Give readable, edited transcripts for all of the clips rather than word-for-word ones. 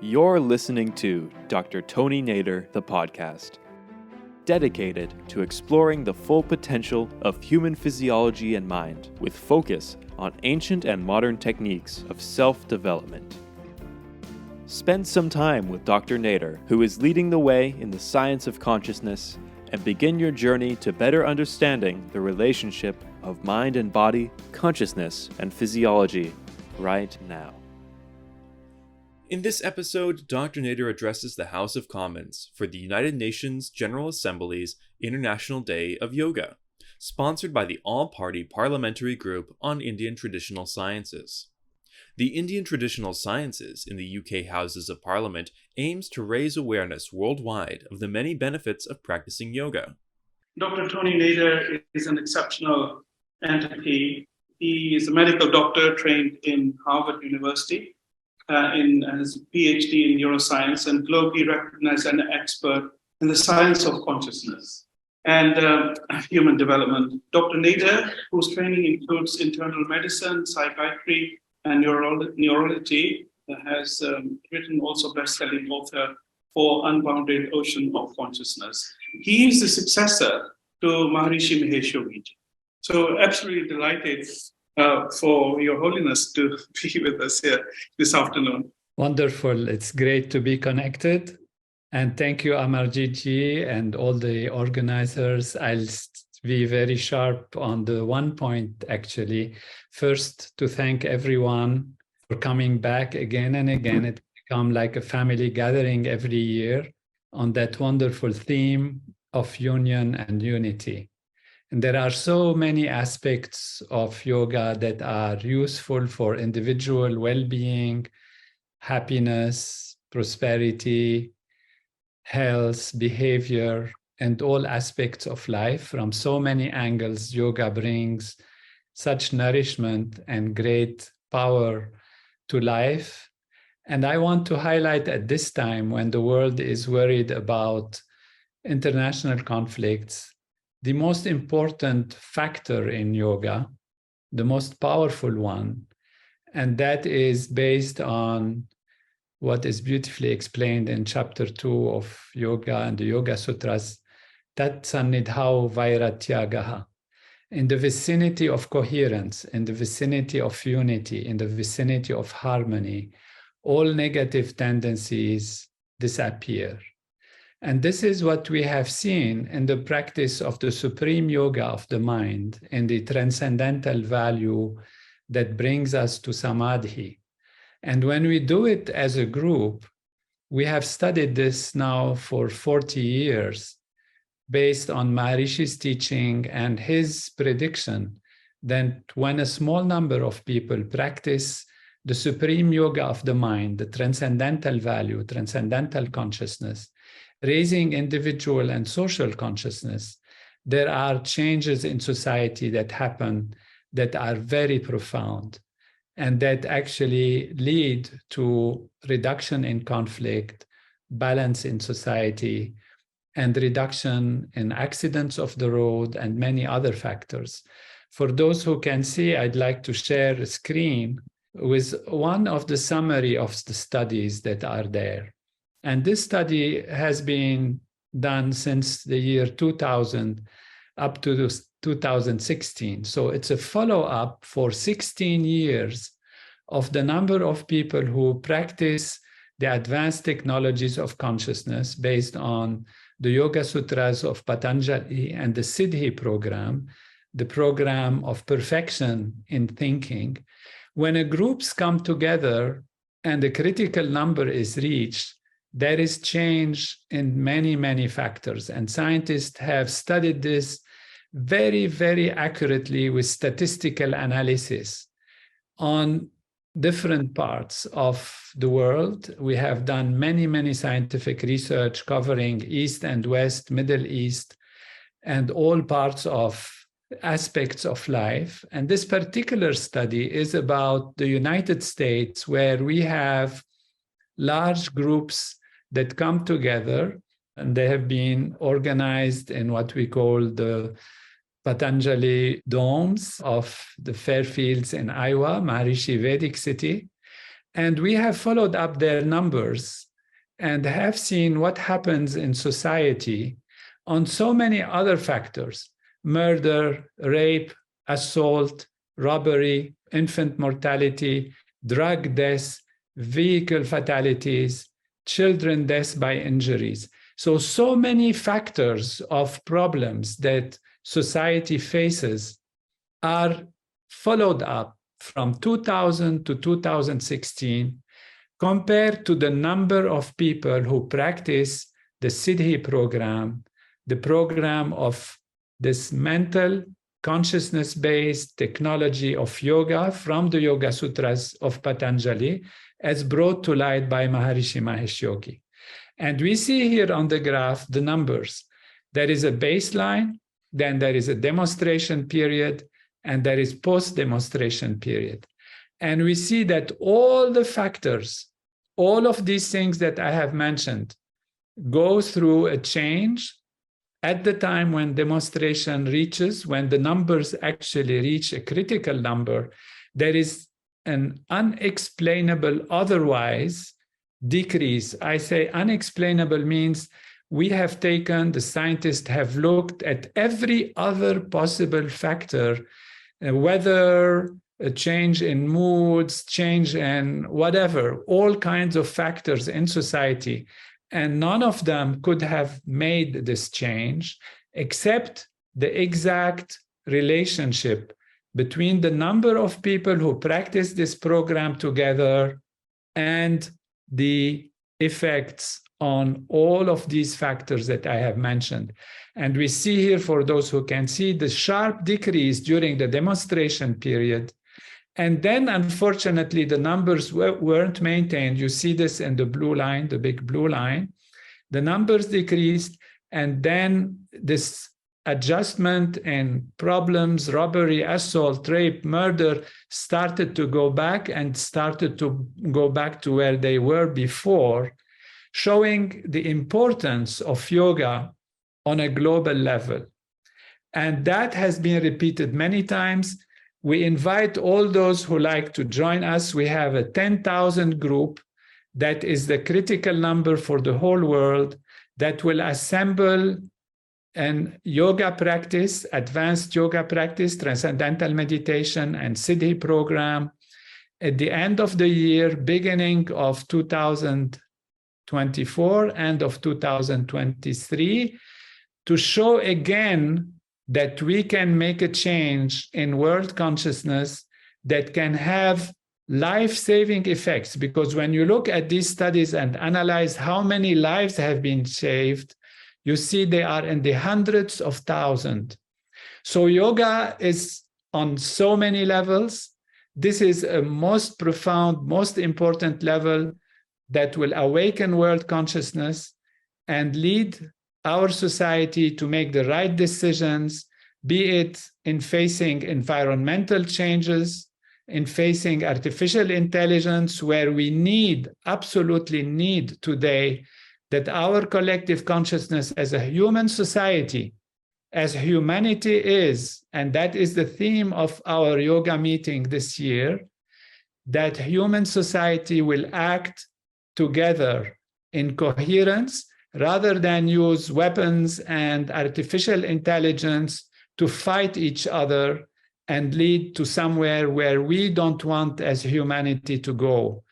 You're listening to Dr. Tony Nader, the podcast, dedicated to exploring the full potential of human physiology and mind, with focus on ancient and modern techniques of self-development. Spend some time with Dr. Nader, who is leading the way in the science of consciousness, and begin your journey to better understanding the relationship of mind and body, consciousness, and physiology right now. In this episode, Dr. Nader addresses the House of Commons for the United Nations General Assembly's International Day of Yoga, sponsored by the All-Party Parliamentary Group on Indian Traditional Sciences. The Indian Traditional Sciences in the UK Houses of Parliament aims to raise awareness worldwide of the many benefits of practicing yoga. Dr. Tony Nader is an exceptional entity. He is a medical doctor trained in Harvard University. Has a PhD in neuroscience and globally recognized as an expert in the science of consciousness and human development. Dr. Nader, whose training includes internal medicine, psychiatry, and neurology, has written also best-selling author for Unbounded Ocean of Consciousness. He is the successor to Maharishi Mahesh Yogi. So absolutely delighted for Your Holiness to be with us here this afternoon. Wonderful. It's great to be connected. And thank you, Amarjit and all the organizers. I'll be very sharp on the one point, actually. First, to thank everyone for coming back again and again. It become like a family gathering every year on that wonderful theme of union and unity. And there are so many aspects of yoga that are useful for individual well-being, happiness, prosperity, health, behavior, and all aspects of life. From so many angles, yoga brings such nourishment and great power to life. And I want to highlight at this time, when the world is worried about international conflicts, the most important factor in yoga, the most powerful one, and that is based on what is beautifully explained in chapter 2 of Yoga and the Yoga Sutras, Tat Sannidhau Vairatyagaha, in the vicinity of coherence, in the vicinity of unity, in the vicinity of harmony, all negative tendencies disappear. And this is what we have seen in the practice of the supreme yoga of the mind, in the transcendental value that brings us to samadhi. And when we do it as a group, we have studied this now for 40 years, based on Maharishi's teaching and his prediction that when a small number of people practice the supreme yoga of the mind, the transcendental value, transcendental consciousness, raising individual and social consciousness, there are changes in society that happen that are very profound and that actually lead to reduction in conflict, balance in society, and reduction in accidents of the road and many other factors. For those who can see, I'd like to share a screen with one of the summary of the studies that are there. And this study has been done since the year 2000 up to 2016. So it's a follow-up for 16 years of the number of people who practice the advanced technologies of consciousness based on the Yoga Sutras of Patanjali and the Siddhi program, the program of perfection in thinking. When groups come together and a critical number is reached, there is change in many, many factors. And scientists have studied this very, very accurately with statistical analysis on different parts of the world. We have done many, many scientific research covering East and West, Middle East, and all parts of aspects of life. And this particular study is about the United States, where we have large groups that come together, and they have been organized in what we call the Patanjali domes of the Fairfields in Iowa, Maharishi Vedic City. And we have followed up their numbers and have seen what happens in society on so many other factors: murder, rape, assault, robbery, infant mortality, drug deaths, vehicle fatalities, children deaths by injuries. So many factors of problems that society faces are followed up from 2000 to 2016 compared to the number of people who practice the Siddhi program, the program of this mental consciousness-based technology of yoga from the Yoga Sutras of Patanjali, as brought to light by Maharishi Mahesh Yogi. And we see here on the graph the numbers. There is a baseline, then there is a demonstration period, and there is post-demonstration period. And we see that all the factors, all of these things that I have mentioned, go through a change at the time when demonstration reaches, when the numbers actually reach a critical number. There is an unexplainable otherwise decrease. I say unexplainable means we have taken, the scientists have looked at every other possible factor, whether a change in moods, change in whatever, all kinds of factors in society, and none of them could have made this change except the exact relationship between the number of people who practice this program together and the effects on all of these factors that I have mentioned. And we see here, for those who can see, the sharp decrease during the demonstration period. And then, unfortunately, the numbers weren't maintained. You see this in the blue line, the big blue line. The numbers decreased, and then this adjustment in problems, robbery, assault, rape, murder started to go back and started to go back to where they were before, showing the importance of yoga on a global level. And that has been repeated many times. We invite all those who like to join us. We have a 10,000 group that is the critical number for the whole world that will assemble an yoga practice, advanced yoga practice, transcendental meditation, and Siddhi program at the end of the year, beginning of 2024, end of 2023, to show again that we can make a change in world consciousness that can have life-saving effects. Because when you look at these studies and analyze how many lives have been saved, you see they are in the hundreds of thousands. So yoga is on so many levels. This is a most profound, most important level that will awaken world consciousness and lead our society to make the right decisions, be it in facing environmental changes, in facing artificial intelligence, where we need, absolutely need today, that our collective consciousness as a human society, as humanity is, and that is the theme of our yoga meeting this year, that human society will act together in coherence rather than use weapons and artificial intelligence to fight each other and lead to somewhere where we don't want as humanity to go.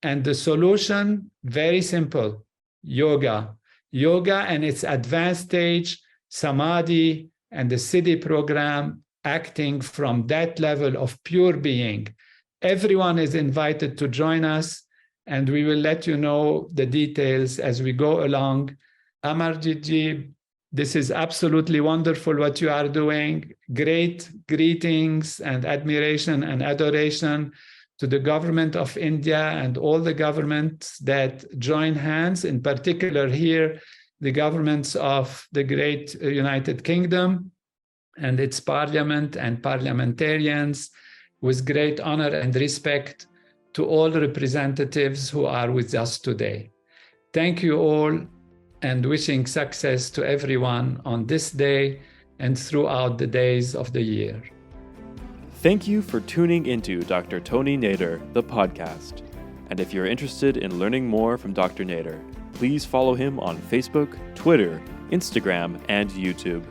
And the solution, very simple: yoga. Yoga and its advanced stage, samadhi, and the Siddhi program, acting from that level of pure being. Everyone is invited to join us, and we will let you know the details as we go along. Amarjit Ji, this is absolutely wonderful what you are doing. Great greetings and admiration and adoration to the government of India and all the governments that join hands, in particular here, the governments of the great United Kingdom and its parliament and parliamentarians, with great honor and respect to all representatives who are with us today. Thank you all, and wishing success to everyone on this day and throughout the days of the year. Thank you for tuning into Dr. Tony Nader, the podcast. And if you're interested in learning more from Dr. Nader, please follow him on Facebook, Twitter, Instagram, and YouTube.